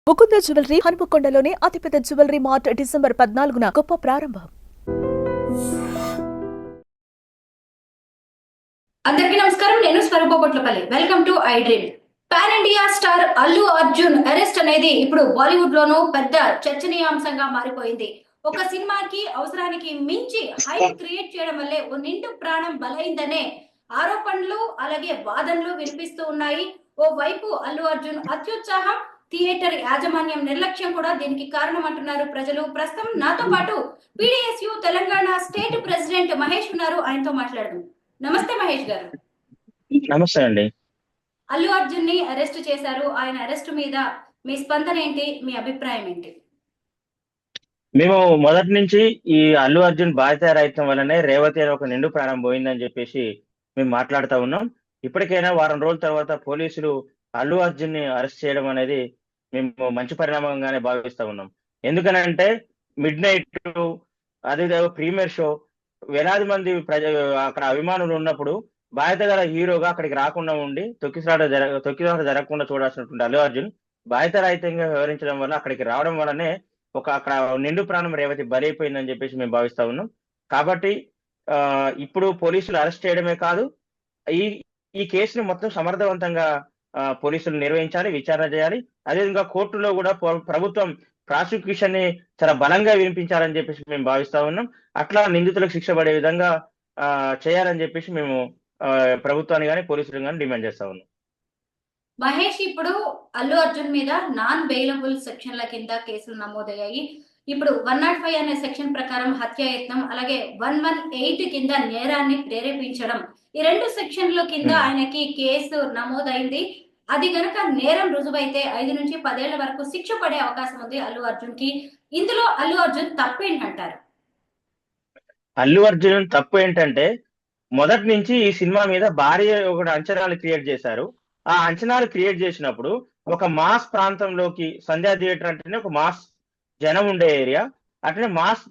Mukunda jewellery హనుమకొండలోని అతిపెద్ద jewellery mart December 14న గొప్ప ప్రారంభం. అందరికీ నమస్కారం. నేను Swarupa Potlapalli. Welcome to I dream. Pan India star Allu Arjun arrest అనేది ఇప్పుడు బాలీవుడ్ లోనూ పెద్ద చర్చనీయాంశంగా మారిపోయింది. ఒక సినిమాకి అవసరానికి మించి హైప్ క్రియేట్ చేయడం వల్లే ఓ నిండు ప్రాణం బలైందనే ఆరోపణలు అలాగే వాదనలు వినిపిస్తూ ఉన్నాయి. ఓ వైపు అల్లు అర్జున్ అత్యుత్సాహం, థియేటర్ యాజమాన్యం నిర్లక్ష్యం కూడా దీనికి కారణం అంటున్నారు ప్రజలు. ప్రస్తుతం నాతో పాటు PDSU Telangana state president Mahesh ఉన్నారు. ఆయనతో మాట్లాడదాం. నమస్తే మహేష్ గారు. నమస్తే అండి. అల్లు అర్జున్ ని అరెస్ట్ చేశారు. ఆయన అరెస్ట్ మీద మీ స్పందన ఏంటి, మీ అభిప్రాయం ఏంటి? మేము మొదటి నుంచి ఈ అల్లు అర్జున్ బాధ్యతారాహిత్యం వల్లనే రేవతి అని ఒక నిండు ప్రాణం పోయిందని చెప్పేసి మేము మాట్లాడుతూ ఉన్నాం. ఇప్పటికైనా వారం రోజుల తర్వాత పోలీసులు అల్లు అర్జున్ ని అరెస్ట్ చేయడం అనేది మేము మంచి పరిణామంగానే భావిస్తా ఉన్నాం. ఎందుకనంటే మిడ్ నైట్, అదే ప్రీమియర్ షో, వేలాది మంది అక్కడ అభిమానులు ఉన్నప్పుడు బాధ్యత గల హీరోగా అక్కడికి రాకుండా ఉండి తొక్కిసలాట జరగకుండా చూడాల్సినటువంటి అల్లు అర్జున్ బాధ్యతారాహిత్యంగా వ్యవహరించడం వల్ల అక్కడికి రావడం వల్లనే అక్కడ నిండు ప్రాణం రేవతి బలైపోయిందని చెప్పేసి మేము భావిస్తా ఉన్నాం. కాబట్టి ఇప్పుడు పోలీసులు అరెస్ట్ చేయడమే కాదు, ఈ ఈ కేసుని మొత్తం సమర్థవంతంగా పోలీసులు నిర్వహించాలి, విచారణ చేయాలి. అదేవిధంగా కోర్టులో కూడా ప్రభుత్వం ప్రాసిక్యూషన్ ని చాలా బలంగా వినిపించాలని చెప్పేసి మేము భావిస్తా ఉన్నాం. అట్లా నిందితులకు శిక్ష పడే విధంగా చేయాలని చెప్పేసి మేము ప్రభుత్వాన్ని కానీ పోలీసులు కానీ డిమాండ్ చేస్తా ఉన్నాం. మహేష్, ఇప్పుడు అల్లు అర్జున్ మీద నాన్ బెయిలబుల్ సెక్షన్ల కింద కేసులు నమోదయ్యాయి. ఇప్పుడు 105 అనే సెక్షన్ ప్రకారం హత్యాయత్నం, అలాగే 118 కింద నేరాన్ని ప్రేరేపించడం, ఈ రెండు సెక్షన్ల కింద ఆయనకి కేసు నమోదైంది. అది గనక నేరం రుజువైతే 5 నుంచి 10 ఏళ్ల వరకు శిక్ష పడే అవకాశం ఉంది అల్లు అర్జున్ కి. ఇందులో అల్లు అర్జున్ తప్పేంటంటారు? అల్లు అర్జున్ తప్పు ఏంటంటే మొదటి నుంచి ఈ సినిమా మీద భారీ ఒక అంచనాలు క్రియేట్ చేశారు. ఆ అంచనాలు క్రియేట్ చేసినప్పుడు ఒక మాస్ ప్రాంతంలోకి, సంధ్యా థియేటర్ అంటేనే ఒక మాస్ జనం ఉండే ఏరియా, అట్లనే మాస్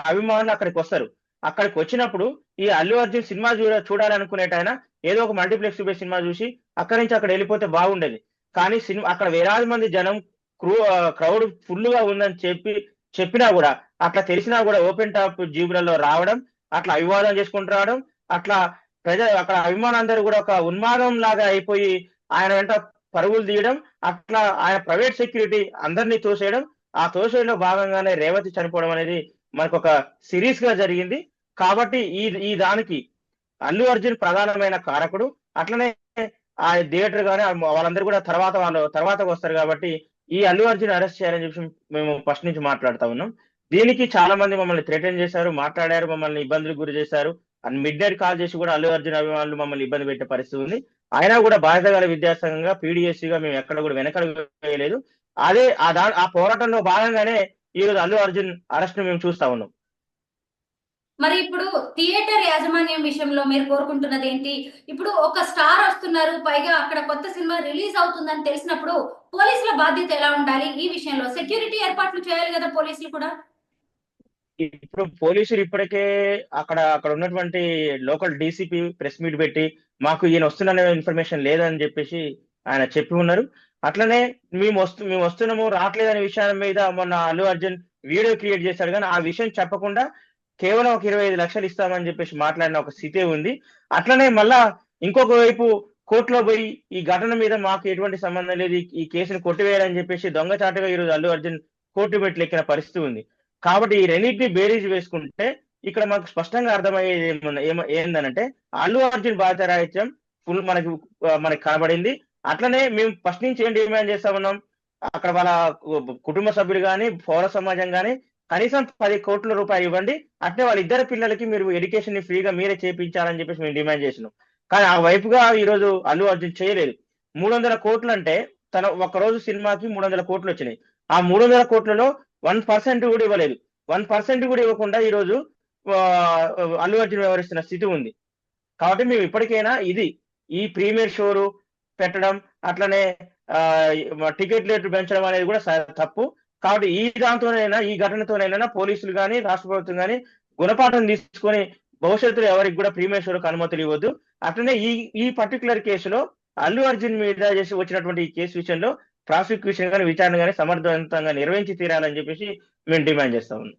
అభిమానులు అక్కడికి వస్తారు. అక్కడికి వచ్చినప్పుడు ఈ అల్లు అర్జున్ సినిమా చూడాలనుకునేటైనా ఏదో ఒక మల్టీప్లెక్స్ సినిమా చూసి అక్కడి నుంచి అక్కడ వెళ్ళిపోతే బాగుండేది. కానీ సినిమా అక్కడ వేలాది మంది జనం, క్రౌడ్ ఫుల్ గా ఉందని చెప్పినా కూడా, అట్లా తెలిసినా కూడా ఓపెన్ టాప్ జీబులలో రావడం, అట్లా అభివాదం చేసుకుంటూ రావడం, అట్లా అక్కడ అభిమానులందరూ కూడా ఒక ఉన్మాదం లాగా అయిపోయి ఆయన వెంట పరుగులు తీయడం, అట్లా ఆయన ప్రైవేట్ సెక్యూరిటీ అందరినీ తోసేయడం, ఆ తోసేయడంలో భాగంగానే రేవతి చనిపోవడం అనేది మనకు ఒక సిరీస్ గా జరిగింది. కాబట్టి ఈ దానికి అల్లు అర్జున్ ప్రధానమైన కారకుడు. అట్లనే ఆ థియేటర్ గానీ వాళ్ళందరూ కూడా తర్వాత వస్తారు. కాబట్టి ఈ అల్లు అర్జున్ అరెస్ట్ చేయాలని చెప్పి మేము ఫస్ట్ నుంచి మాట్లాడుతా ఉన్నాం. దీనికి చాలా మంది మమ్మల్ని థ్రెటన్ చేశారు, మాట్లాడారు, మమ్మల్ని ఇబ్బందులకు గురి చేశారు. మిడ్ నైట్ కాల్ చేసి కూడా అల్లు అర్జున్ అభిమానులు మమ్మల్ని ఇబ్బంది పెట్టే పరిస్థితి ఉంది. అయినా కూడా బాధ్యత గల విద్యాసంఘంగా, పీడీఎస్సీగా మేము ఎక్కడ కూడా వెనకడుగు వేయలేదు. అదే ఆ పోరాటంలో భాగంగానే ఈ రోజు అల్లు అర్జున్ అరెస్ట్ మేము చూస్తా ఉన్నాం. మరి ఇప్పుడు థియేటర్ యాజమాన్యం విషయంలో మీరు కోరుకుంటున్నది ఏంటి? ఇప్పుడు ఒక స్టార్ వస్తున్నారు, పైగా అక్కడ కొత్త సినిమా రిలీజ్ అవుతుందని తెలిసినప్పుడు పోలీసుల బాధ్యత ఎలా ఉండాలి? ఈ విషయంలో సెక్యూరిటీ ఏర్పాట్లు చేయాలి కదా పోలీసులు కూడా. ఇప్పుడు పోలీసులు ఇప్పటికే అక్కడ ఉన్నటువంటి లోకల్ డీసీపీ ప్రెస్ మీట్ పెట్టి మాకు ఈయన వస్తున్న ఇన్ఫర్మేషన్ లేదని చెప్పేసి ఆయన చెప్పి ఉన్నారు. అట్లనే మేము వస్తున్నాము, రావట్లేదనే విషయం మీద మొన్న అల్లు అర్జున్ వీడియో క్రియేట్ చేశాడు. కానీ ఆ విషయం చెప్పకుండా కేవలం ఒక 25 లక్షలు ఇస్తామని చెప్పేసి మాట్లాడిన ఒక స్థితే ఉంది. అట్లనే మళ్ళా ఇంకొక వైపు కోర్టులో పోయి ఈ ఘటన మీద మాకు ఎటువంటి సంబంధం లేదు, ఈ కేసును కొట్టివేయాలని చెప్పేసి దొంగచాటుగా ఈరోజు అల్లు అర్జున్ కోర్టు మెట్లు ఎక్కిన పరిస్థితి ఉంది. కాబట్టి ఈ రెండింటిని బేరీజ్ వేసుకుంటే ఇక్కడ మనకు స్పష్టంగా అర్థమయ్యేది ఏందనంటే అల్లు అర్జున్ బాధ్యతారాహిత్యం ఫుల్ మనకి కనబడింది. అట్లనే మేము ఫస్ట్ నుంచి ఏం డిమాండ్ చేస్తా ఉన్నాం, అక్కడ వాళ్ళ కుటుంబ సభ్యులు కానీ, పౌర సమాజం కానీ కనీసం 10 కోట్ల రూపాయలు ఇవ్వండి, అట్లే వాళ్ళ ఇద్దరు పిల్లలకి మీరు ఎడ్యుకేషన్ ని ఫ్రీగా మీరే చేయించాలని చెప్పేసి మేము డిమాండ్ చేసినాం. కానీ ఆ వైపుగా ఈ రోజు అల్లు అర్జున్ చేయలేదు. 300 కోట్లు అంటే తన ఒక్కరోజు సినిమాకి 300 కోట్లు వచ్చినాయి. ఆ 300 కోట్లలో 1% కూడా ఇవ్వలేదు. 1% కూడా ఇవ్వకుండా ఈ రోజు అల్లు అర్జున్ వ్యవహరిస్తున్న స్థితి ఉంది. కాబట్టి మేము ఇప్పటికైనా ఈ ప్రీమియర్ షోలు పెట్టడం, అట్లనే టికెట్ రేట్లు పెంచడం అనేది కూడా తప్పు. కాబట్టి ఈ ఘటనతోనైనా పోలీసులు కానీ, రాష్ట్ర ప్రభుత్వం కానీ గుణపాఠం తీసుకొని భవిష్యత్తులో ఎవరికి కూడా ప్రీమియర్ షోలకు అనుమతులు ఇవ్వద్దు. అట్లనే ఈ పర్టికులర్ కేసులో అల్లు అర్జున్ మీద చేసి వచ్చినటువంటి ఈ కేసు విషయంలో ప్రాసిక్యూషన్ కానీ విచారణ కానీ సమర్థవంతంగా నిర్వహించి తీరాలని చెప్పేసి మేము డిమాండ్ చేస్తా ఉన్నాం.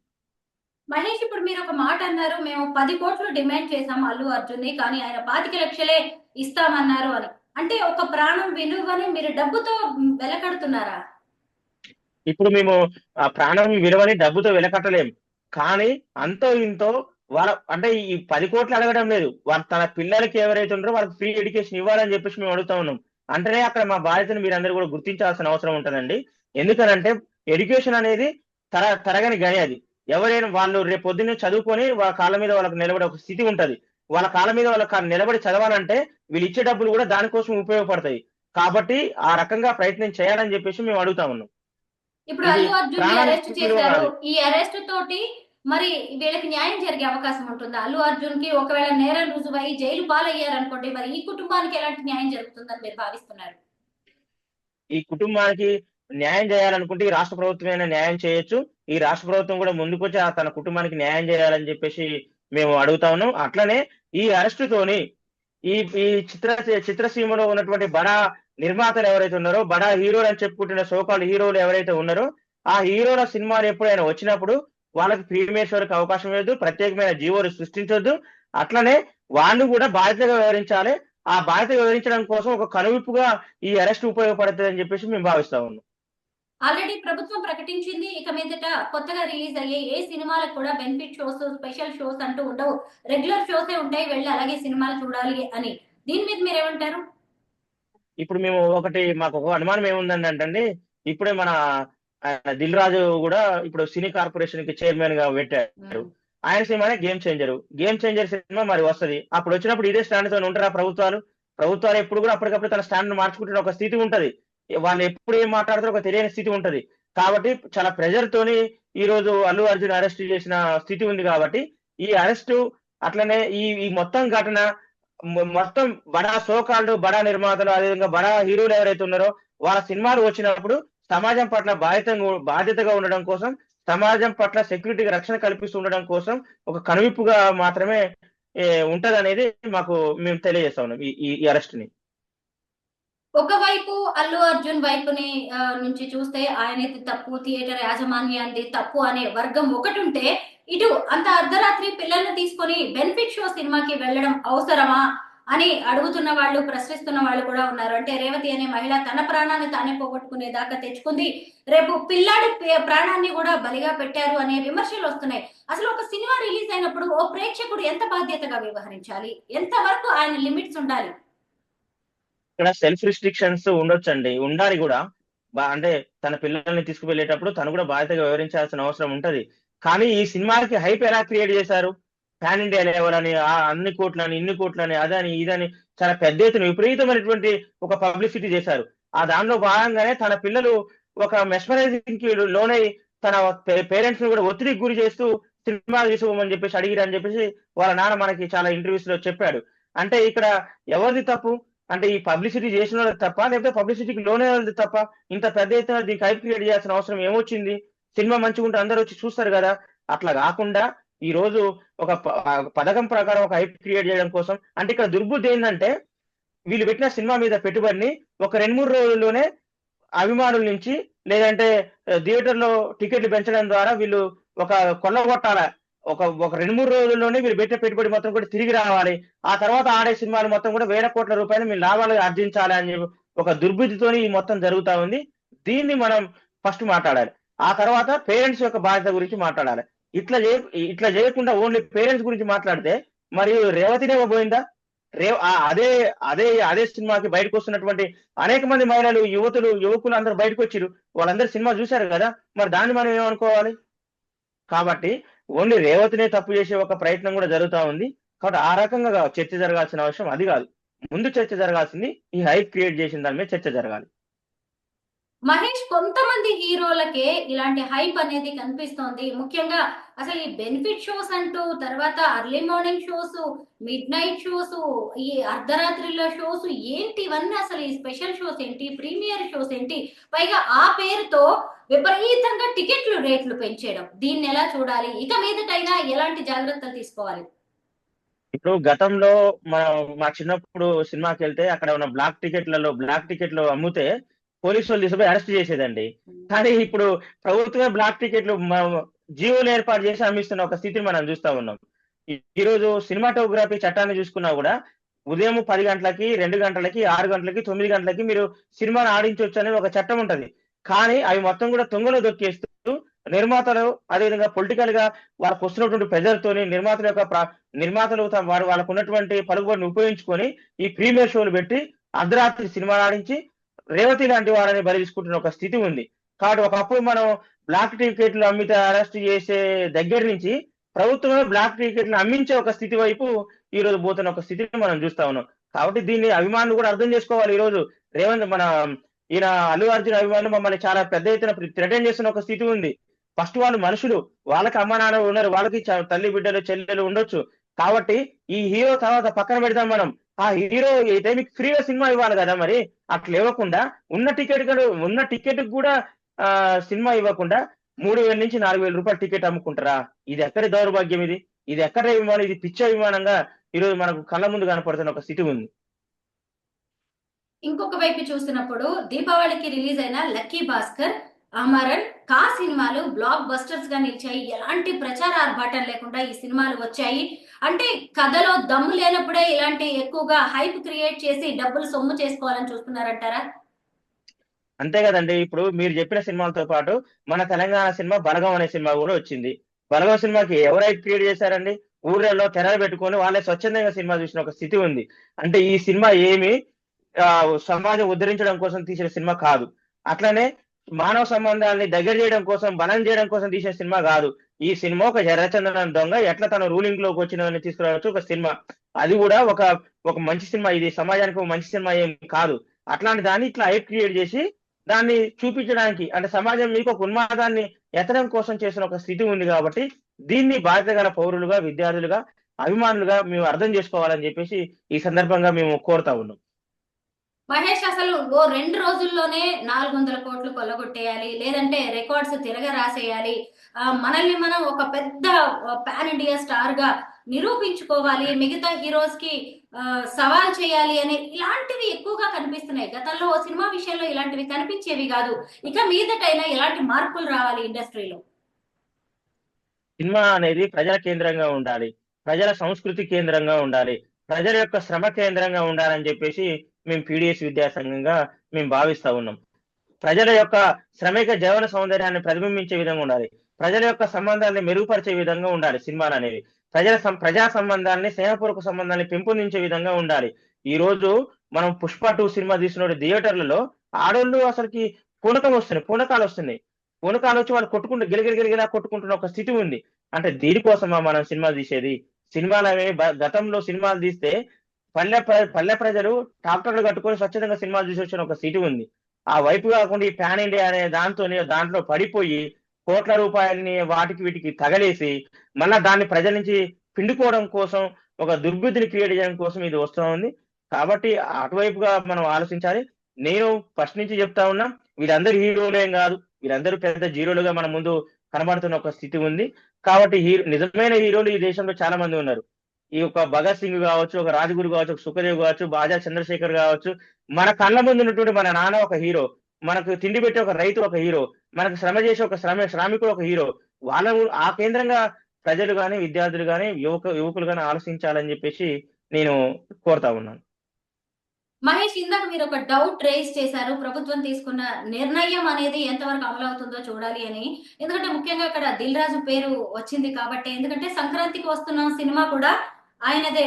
మహేష్, ఇప్పుడు మీరు ఒక మాట అన్నారు, మేము 10 కోట్లు డిమాండ్ చేశాం అల్లు అర్జున్ ని, కానీ ఆయన 25 లక్షలే ఇస్తామన్నారు అని. అంటే ఒక ప్రాణం విలువని మీరు డబ్బుతో వెలకడుతున్నారా? ఇప్పుడు మేము ఆ ప్రాణం విలువని డబ్బుతో వెలకట్టలేము, కానీ అంతో ఇంతో వాళ్ళ అంటే ఈ 10 కోట్లు అడగడం లేదు, వాళ్ళ తన పిల్లలకి ఎవరైతే ఉన్నారో వాళ్ళకి ఫ్రీ ఎడ్యుకేషన్ ఇవ్వాలని చెప్పేసి మేము అడుగుతా ఉన్నాం. అంటేనే అక్కడ మా బాధ్యతను మీరందరూ కూడా గుర్తించాల్సిన అవసరం ఉంటుందండి. ఎందుకనంటే ఎడ్యుకేషన్ అనేది తరగని గని. అది ఎవరైనా వాళ్ళు రేపు పొద్దున్నే చదువుకొని వాళ్ళ కాళ్ళ మీద వాళ్ళకి నిలబడే ఒక స్థితి ఉంటది. వాళ్ళ కాళ్ళ మీద వాళ్ళకి నిలబడి చదవాలంటే వీళ్ళు ఇచ్చే డబ్బులు కూడా దానికోసం ఉపయోగపడతాయి. కాబట్టి ఆ రకంగా ప్రయత్నం చేయాలని చెప్పేసి మేము అడుగుతా ఉన్నాం. ఇప్పుడు ఇది అల్లు అర్జున్ ని ప్రాణానికి అరెస్ట్ విలువ చేశారు. కాదు. ఈ అరెస్ట్ తోటి మరి వీళ్ళకి న్యాయం జరిగే అవకాశం ఉంటుందా? అల్లు అర్జున్ కి ఒకవేళ నేరం రుజువై జైలు పాలయ్యారు అనుకోండి, మరి ఈ కుటుంబానికి ఎలాంటి న్యాయం జరుగుతుందని మీరు భావిస్తున్నారు? ఈ కుటుంబానికి న్యాయం చేయాలనుకుంటే ఈ రాష్ట్ర ప్రభుత్వమైనా న్యాయం చేయొచ్చు. ఈ రాష్ట్ర ప్రభుత్వం కూడా ముందుకొచ్చి తన కుటుంబానికి న్యాయం చేయాలని చెప్పేసి మేము అడుగుతా ఉన్నాం. అట్లనే ఈ అరెస్టుతోని ఈ ఈ చిత్రసీమలో ఉన్నటువంటి బడా నిర్మాతలు ఎవరైతే ఉన్నారో, బడా హీరోలు అని చెప్పుకుంటున్న సోకాల్డ్ హీరోలు ఎవరైతే ఉన్నారో, ఆ హీరోల సినిమాలు ఎప్పుడైనా వచ్చినప్పుడు వాళ్ళకి ప్రీమియర్ షోకి అవకాశం లేదు, ప్రత్యేకమైన జీవోలు సృష్టించొద్దు. అట్లనే వాళ్ళు కూడా బాధ్యతగా వ్యవహరించాలి. ఆ బాధ్యత వివరించడం కోసం ఒక కనువిప్పుగా ఈ అరెస్ట్ ఉపయోగపడుతుంది అని చెప్పేసి మేము భావిస్తా ఉన్నాం. ఆల్రెడీ ప్రభుత్వం ప్రకటించింది, ఇక మీదట కొత్తగా రిలీజ్ అయ్యే ఏ సినిమాలకు కూడా బెనిఫిట్ షోస్, స్పెషల్ షోస్ అంటూ ఉండవు, రెగ్యులర్ షోసే ఉంటాయి, వెళ్ళి అలాగే సినిమాలు చూడాలి అని. దీని మీద మీరేమంటారు? ఇప్పుడు మేము మాకు ఒక అనుమానం ఏముందండి అంటే, ఇప్పుడే మన దిల్ రాజు కూడా ఇప్పుడు సినీ కార్పొరేషన్ కి చైర్మన్ గా పెట్టారు. ఆయన సినిమానే గేమ్ చేంజర్ సినిమా మరి వస్తది. అప్పుడు వచ్చినప్పుడు ఇదే స్టాండ్ తో ఉంటారా ప్రభుత్వాలు ఎప్పుడు కూడా అప్పటికప్పుడు తన స్టాండ్ మార్చుకుంటున్న ఒక స్థితి ఉంటది. వాళ్ళు ఎప్పుడు ఏం మాట్లాడతారో ఒక తెలియని స్థితి ఉంటది. కాబట్టి చాలా ప్రెజర్ తోని ఈ రోజు అల్లు అర్జున్ అరెస్ట్ చేసిన స్థితి ఉంది. కాబట్టి ఈ అరెస్టు అట్లనే ఈ మొత్తం ఘటన మొత్తం బడా సోకాల్డ్ బడా నిర్మాతలు, అదేవిధంగా బడా హీరోలు ఎవరైతే ఉన్నారో వాళ్ళ సినిమాలు వచ్చినప్పుడు సమాజం పట్ల బాధ్యతగా ఉండడం కోసం, సమాజం పట్ల సెక్యూరిటీ రక్షణ కల్పిస్తూ ఉండడం కోసం ఒక కనువిప్పుగా మాత్రమే ఉంటదనేది మేము తెలియజేస్తా ఉన్నాం ఈ అరెస్ట్ ని. ఒకవైపు అల్లు అర్జున్ వైపుని నుంచి చూస్తే ఆయనది తప్పు, థియేటర్ యాజమాన్యాన్ని తప్పు అనే వర్గం ఒకటి ఉంటే, ఇటు అంత అర్ధరాత్రి పిల్లల్ని తీసుకొని బెనిఫిట్ షో సినిమాకి వెళ్ళడం అవసరమా అని అడుగుతున్న వాళ్ళు, ప్రశ్నిస్తున్న వాళ్ళు కూడా ఉన్నారు. అంటే రేవతి అనే మహిళ తన ప్రాణాన్ని తానే పోగొట్టుకునే దాకా తెచ్చుకుంది, రేపు పిల్లాడి ప్రాణాన్ని కూడా బలిగా పెట్టారు అనే విమర్శలు వస్తున్నాయి. అసలు ఒక సినిమా రిలీజ్ అయినప్పుడు ఓ ప్రేక్షకుడు ఎంత బాధ్యతగా వ్యవహరించాలి, ఎంత వరకు ఆయన లిమిట్స్ ఉండాలి? ఇక్కడ సెల్ఫ్ రిస్ట్రిక్షన్స్ ఉండొచ్చండి, ఉండాలి కూడా. అంటే తన పిల్లల్ని తీసుకువెళ్ళేటప్పుడు తను కూడా బాధ్యతగా వివరించాల్సిన అవసరం ఉంటది. కానీ ఈ సినిమాకి హైప్ ఎలా క్రియేట్ చేశారు, పాన్ ఇండియా లెవెల్ అని, అన్ని కోట్లని ఇన్ని కోట్లని అదని ఇదని చాలా పెద్ద ఎత్తున విపరీతమైనటువంటి ఒక పబ్లిసిటీ చేశారు. ఆ దానిలో భాగంగానే తన పిల్లలు ఒక మెస్మరైజింగ్ కి లోనై తన పేరెంట్స్ ని కూడా ఒత్తిడికి గురి చేస్తూ సినిమా తీసుకోమని చెప్పేసి అడిగిరని చెప్పేసి వాళ్ళ నాన్న మనకి చాలా ఇంటర్వ్యూస్ లో చెప్పాడు. అంటే ఇక్కడ ఎవరిది తప్పు? అంటే ఈ పబ్లిసిటీ చేసిన వాళ్ళది తప్ప, లేకపోతే పబ్లిసిటీకి లోనే వాళ్ళది తప్ప? ఇంత పెద్ద ఎత్తున దీనికి హైప్ క్రియేట్ చేయాల్సిన అవసరం ఏమొచ్చింది? సినిమా మంచిగా ఉంటే అందరూ వచ్చి చూస్తారు కదా. అట్లా కాకుండా ఈ రోజు ఒక పథకం ప్రకారం ఒక హైప్ క్రియేట్ చేయడం కోసం, అంటే ఇక్కడ దుర్బుద్ధి ఏంటంటే వీళ్ళు పెట్టిన సినిమా మీద పెట్టుబడిని ఒక 2-3 రోజుల్లోనే అభిమానుల నుంచి, లేదంటే థియేటర్ లో టికెట్లు పెంచడం ద్వారా వీళ్ళు ఒక కొల్లగొట్టాల, ఒక 2-3 రోజుల్లోనే వీళ్ళు పెట్టే పెట్టుబడి మొత్తం కూడా తిరిగి రావాలి, ఆ తర్వాత ఆడే సినిమాలు మొత్తం కూడా వేల కోట్ల రూపాయలు మీరు లాభాలు ఆర్జించాలి అని ఒక దుర్బుద్ధితోని ఈ మొత్తం జరుగుతా ఉంది. దీన్ని మనం ఫస్ట్ మాట్లాడాలి. ఆ తర్వాత పేరెంట్స్ యొక్క బాధ్యత గురించి మాట్లాడాలి. ఇట్లా చేయకుండా ఓన్లీ పేరెంట్స్ గురించి మాట్లాడితే మరి రేవతినేమో పోయిందా? అదే అదే అదే సినిమాకి బయటకు వస్తున్నటువంటి అనేక మంది మహిళలు, యువకులు అందరూ బయటకు వచ్చిరు, వాళ్ళందరూ సినిమా చూశారు కదా. మరి దాన్ని మనం ఏమనుకోవాలి? కాబట్టి ఓన్లీ రేవతినే తప్పు చేసే ఒక ప్రయత్నం కూడా జరుగుతా ఉంది. కాబట్టి ఆ రకంగా చర్చ జరగాల్సిన అవసరం అది కాదు. ముందు చర్చ జరగాల్సింది ఈ హైప్ క్రియేట్ చేసిన దాని మీద చర్చ జరగాలి. మహేష్, కొంతమంది హీరోలకే ఇలాంటి హైప్ అనేది కనిపిస్తోంది. ముఖ్యంగా అసలు ఈ బెనిఫిట్ షోస్ అంటూ, తర్వాత early morning shows, mid night shows, ఈ అర్ధరాత్రిలో షోస్ ఏంటి ఇవన్నీ? అసలు ఈ స్పెషల్ షోస్ ఏంటి, ప్రీమియర్ షోస్ ఏంటి, పైగా ఆ పేరుతో విపరీతంగా టికెట్లు రేట్లు పెంచేయడం, దీన్ని ఎలా చూడాలి? ఇక మీదటైనా ఎలాంటి జాగ్రత్తలు తీసుకోవాలి? ఇప్పుడు గతంలో మా చిన్నప్పుడు సినిమాకి వెళ్తే అక్కడ ఉన్న బ్లాక్ టికెట్లు అమ్ముతే పోలీసు వాళ్ళు తీసుకుపోయి అరెస్ట్ చేసేదండి. కానీ ఇప్పుడు ప్రభుత్వమే బ్లాక్ టికెట్లు జీవోలు ఏర్పాటు చేసి అమ్మిస్తున్న ఒక స్థితిని మనం చూస్తా ఉన్నాం. ఈ రోజు సినిమాటోగ్రఫీ చట్టాన్ని చూసుకున్నా కూడా ఉదయం 10 గంటలకి, 2 గంటలకి, 6 గంటలకి, 9 గంటలకి మీరు సినిమాను ఆడించవచ్చు అనేది ఒక చట్టం ఉంటది. కానీ అవి మొత్తం కూడా తుంగలో దొక్కేస్తూ నిర్మాతలు, అదేవిధంగా పొలిటికల్ గా వాళ్ళకు వస్తున్నటువంటి ప్రజలతోని నిర్మాతలు వాళ్ళకు ఉన్నటువంటి పలుకుబడిని ఉపయోగించుకొని ఈ ప్రీమియర్ షోలు పెట్టి అర్ధరాత్రి సినిమాలు ఆడించి రేవతి లాంటి వాళ్ళని బలి తీసుకుంటున్న ఒక స్థితి ఉంది. కాబట్టి ఒకప్పుడు మనం బ్లాక్ టికెట్లు అమ్మితే అరెస్ట్ చేసే దగ్గర నుంచి ప్రభుత్వమే బ్లాక్ టికెట్లు అమ్మించే ఒక స్థితి వైపు ఈ రోజు పోతున్న ఒక స్థితిని మనం చూస్తా ఉన్నాం. కాబట్టి దీన్ని అభిమానులు కూడా అర్థం చేసుకోవాలి. ఈ రోజు ఈయన అల్లు అర్జున్ అభిమానులు మమ్మల్ని చాలా పెద్ద ఎత్తున థ్రెటన్ చేస్తున్న ఒక స్థితి ఉంది. ఫస్ట్ వాళ్ళు మనుషులు, వాళ్ళకి అమ్మ నాన్న ఉన్నారు, వాళ్ళకి తల్లి బిడ్డలు చెల్లెలు ఉండొచ్చు. కాబట్టి ఈ హీరో తర్వాత పక్కన పెడతాం మనం. ఆ హీరో ఈ టైంకి ఫ్రీగా సినిమా ఇవ్వాలి కదా, మరి అట్లా ఇవ్వకుండా ఉన్న టికెట్ కూడా సినిమా ఇవ్వకుండా 3,000 నుంచి 4,000 రూపాయల టికెట్ అమ్ముకుంటారా? ఇది ఎక్కడి దౌర్భాగ్యం? ఇది ఎక్కడ అభిమానం? ఇది పిచ్చ అభిమానంగా ఈరోజు మనకు కళ్ళ ముందు కనపడుతున్న ఒక స్థితి ఉంది. ఇంకొక వైపు చూస్తున్నప్పుడు దీపావళికి రిలీజ్ అయిన లక్కీ భాస్కర్, అమరన్, కా సినిమాలు బ్లాక్ బస్టర్స్ గా నిలిచాయి. ఎలాంటి ప్రచార ఆర్భాటం లేకుండా ఈ సినిమాలు వచ్చాయి. అంటే కథలో దమ్ము లేనప్పుడే ఇలాంటి ఎక్కువగా హైప్ క్రియేట్ చేసి డబ్బులు సొమ్ము చేసుకోవాలని చూస్తున్నారంటారా? అంతే కదండి. ఇప్పుడు మీరు చెప్పిన సినిమాలతో పాటు మన తెలంగాణ సినిమా బలగం అనే సినిమా కూడా వచ్చింది. బలగం సినిమాకి ఎవరు హైప్ క్రియేట్ చేశారండి? ఊర్లలో తెరలు పెట్టుకొని వాళ్ళే స్వచ్ఛందంగా సినిమా చూసిన ఒక స్థితి ఉంది. అంటే ఈ సినిమా ఏమి సమాజం ఉద్ధరించడం కోసం తీసిన సినిమా కాదు. అట్లనే మానవ సంబంధాలని దగ్గర చేయడం కోసం, బలం చేయడం కోసం తీసిన సినిమా కాదు. ఈ సినిమా ఒక ఎర్రచందనం దొంగ ఎట్లా తన రూలింగ్ లోకి వచ్చినదని తీసుకురావచ్చు ఒక సినిమా. అది కూడా ఒక మంచి సినిమా. ఇది సమాజానికి ఒక మంచి సినిమా ఏం కాదు. అట్లాంటి దాన్ని ఇట్లా హైప్ క్రియేట్ చేసి దాన్ని చూపించడానికి, అంటే సమాజం మీకు ఒక ఉన్మాదాన్ని ఎత్తడం కోసం చేసిన ఒక స్థితి ఉంది. కాబట్టి దీన్ని బాధ్యత గల పౌరులుగా, విద్యార్థులుగా, అభిమానులుగా మేము అర్థం చేసుకోవాలని చెప్పేసి ఈ సందర్భంగా మేము కోరుతా ఉన్నాం. మహేష్, అసలు ఓ 2 రోజుల్లోనే 400 కోట్లు కొల్లగొట్టేయాలి, లేదంటే రికార్డ్స్ తిరగ రాసేయాలి, మనల్ని మనం ఒక పెద్ద పాన్ ఇండియా స్టార్ గా నిరూపించుకోవాలి, మిగతా హీరోస్ కి సవాల్ చేయాలి అని ఇలాంటివి ఎక్కువగా కనిపిస్తున్నాయి. గతంలో సినిమా విషయంలో ఇలాంటివి కనిపించేవి కాదు. ఇక మీదటైనా ఎలాంటి మార్పులు రావాలి ఇండస్ట్రీలో? సినిమా అనేది ప్రజల కేంద్రంగా ఉండాలి, ప్రజల సంస్కృతి కేంద్రంగా ఉండాలి, ప్రజల యొక్క శ్రమ కేంద్రంగా ఉండాలని చెప్పేసి మేము పీడిఎస్ విద్యాసంఘంగా మేము భావిస్తా ఉన్నాం. ప్రజల యొక్క శ్రమిక జీవన సౌందర్యాన్ని ప్రతిబింబించే విధంగా ఉండాలి, ప్రజల యొక్క సంబంధాన్ని మెరుగుపరిచే విధంగా ఉండాలి సినిమాలు అనేవి. ప్రజా సంబంధాన్ని, స్నేహపూర్వక సంబంధాన్ని పెంపొందించే విధంగా ఉండాలి. ఈ రోజు మనం పుష్ప 2 సినిమా తీసిన థియేటర్లలో ఆడోళ్ళు అసలుకి పూనకాలు వస్తున్నాయి. పూనకాలు వచ్చి వాళ్ళు గిలగిలా కొట్టుకుంటున్న ఒక స్థితి ఉంది. అంటే దీనికోసమా మనం సినిమాలు తీసేది? గతంలో సినిమాలు తీస్తే పల్లె ప్రజలు ట్రాక్టర్లు కట్టుకొని స్వచ్ఛందంగా సినిమాలు చూసి వచ్చిన ఒక స్థితి ఉంది. ఆ వైపు కాకుండా ఈ పాన్ ఇండియా అనే దాంట్లో పడిపోయి కోట్ల రూపాయలని వీటికి తగలేసి మళ్ళా దాన్ని ప్రజల నుంచి పిండుకోవడం కోసం, ఒక దుర్బుద్ధిని క్రియేట్ చేయడం కోసం ఇది వస్తూ ఉంది. కాబట్టి అటువైపుగా మనం ఆలోచించాలి. నేను ఫస్ట్ నుంచి చెప్తా ఉన్నా, వీళ్ళందరూ హీరోలేం కాదు, వీళ్ళందరూ పెద్ద జీరోలుగా మన ముందు కనబడుతున్న ఒక స్థితి ఉంది. కాబట్టి నిజమైన హీరోలు ఈ దేశంలో చాలా మంది ఉన్నారు. ఈ ఒక భగత్ సింగ్ కావచ్చు, ఒక రాజగురు కావచ్చు, ఒక సుఖదేవ్ కావచ్చు, బాజా చంద్రశేఖర్ కావచ్చు. మన కళ్ళ ముందు ఉన్నటువంటి మన నాన్న ఒక హీరో, మనకు తిండి పెట్టే ఒక రైతు ఒక హీరో, మనకు శ్రమ చేసే ఒక శ్రామికుడు ఒక హీరో. వాళ్ళను ఆ కేంద్రంగా ప్రజలు కానీ, విద్యార్థులు కానీ, యువకులు కానీ ఆలోచించాలని చెప్పేసి నేను కోరుతా ఉన్నాను. మహేష్, ఇందాక మీరు ఒక డౌట్ రేస్ చేశారు, ప్రభుత్వం తీసుకున్న నిర్ణయం అనేది ఎంతవరకు అమలు అవుతుందో చూడాలి అని. ఎందుకంటే ముఖ్యంగా ఇక్కడ దిల్ రాజు పేరు వచ్చింది కాబట్టి. ఎందుకంటే సంక్రాంతికి వస్తున్న సినిమా కూడా ఆయనదే,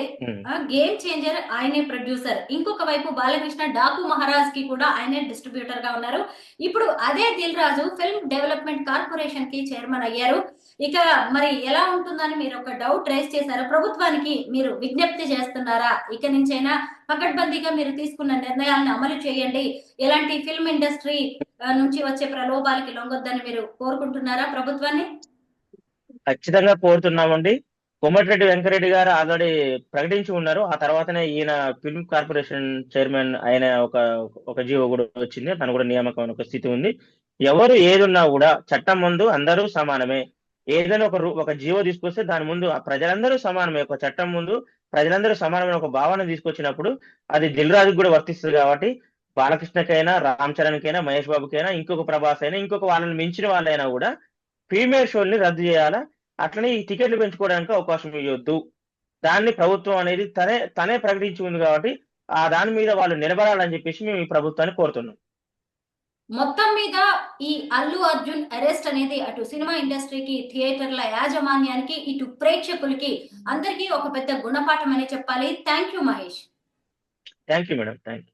గేమ్ చేంజర్, ఆయనే ప్రొడ్యూసర్. ఇంకొక వైపు బాలకృష్ణ డాకు మహారాజ్ కి కూడా ఆయనే డిస్ట్రిబ్యూటర్ గా ఉన్నారు. ఇప్పుడు అదే Dil Raju film development corporation కి చైర్మన్ అయ్యారు. ఇక మరి ఎలా ఉంటుందని మీరు ఒక డౌట్ రేస్ చేశారు. ప్రభుత్వానికి మీరు విజ్ఞప్తి చేస్తున్నారా, ఇక నుంచైనా పకడ్బందీగా మీరు తీసుకున్న నిర్ణయాలను అమలు చేయండి, ఎలాంటి ఫిల్మ్ ఇండస్ట్రీ నుంచి వచ్చే ప్రలోభాలకి లొంగొద్దని మీరు కోరుకుంటున్నారా ప్రభుత్వాన్ని? ఖచ్చితంగా కోరుతున్నామండి. కోమటిరెడ్డి వెంకరెడ్డి గారు ఆల్రెడీ ప్రకటించి ఉన్నారు. ఆ తర్వాతనే ఈయన ఫిల్మ్ కార్పొరేషన్ చైర్మన్ ఆయన ఒక జీవో కూడా వచ్చింది. తను కూడా నియామకం ఒక స్థితి ఉంది. ఎవరు ఏదున్నా కూడా చట్టం ముందు అందరూ సమానమే. ఏదైనా ఒక జీవో తీసుకొస్తే దాని ముందు ప్రజలందరూ సమానమే. ఒక చట్టం ముందు ప్రజలందరూ సమానమైన ఒక భావన తీసుకొచ్చినప్పుడు అది దిల్ రాజుకు కూడా వర్తిస్తుంది. కాబట్టి బాలకృష్ణకైనా, రామ్ చరణ్కైనా, మహేష్ బాబుకైనా, ఇంకొక ప్రభాస్ అయినా, ఇంకొక వాళ్ళని మించిన వాళ్ళైనా కూడా ప్రీమియర్ షోల్ని రద్దు చేయాలా. అట్లనే ఈ టికెట్లు పెంచుకోవడానికి అవకాశం ఇవ్వద్దు. దాన్ని ప్రభుత్వం అనేది తనే ప్రకటించి ఉంది కాబట్టి ఆ దాని మీద వాళ్ళు నిలబడాలని చెప్పేసి మేము ఈ ప్రభుత్వాన్ని కోరుతున్నాం. మొత్తం మీద ఈ అల్లు అర్జున్ అరెస్ట్ అనేది అటు సినిమా ఇండస్ట్రీకి, థియేటర్ల యాజమాన్యానికి, ఇటు ప్రేక్షకులకి అందరికీ ఒక పెద్ద గుణపాఠం అనే చెప్పాలి. Thank you Mahesh. Thank you madam, thank you.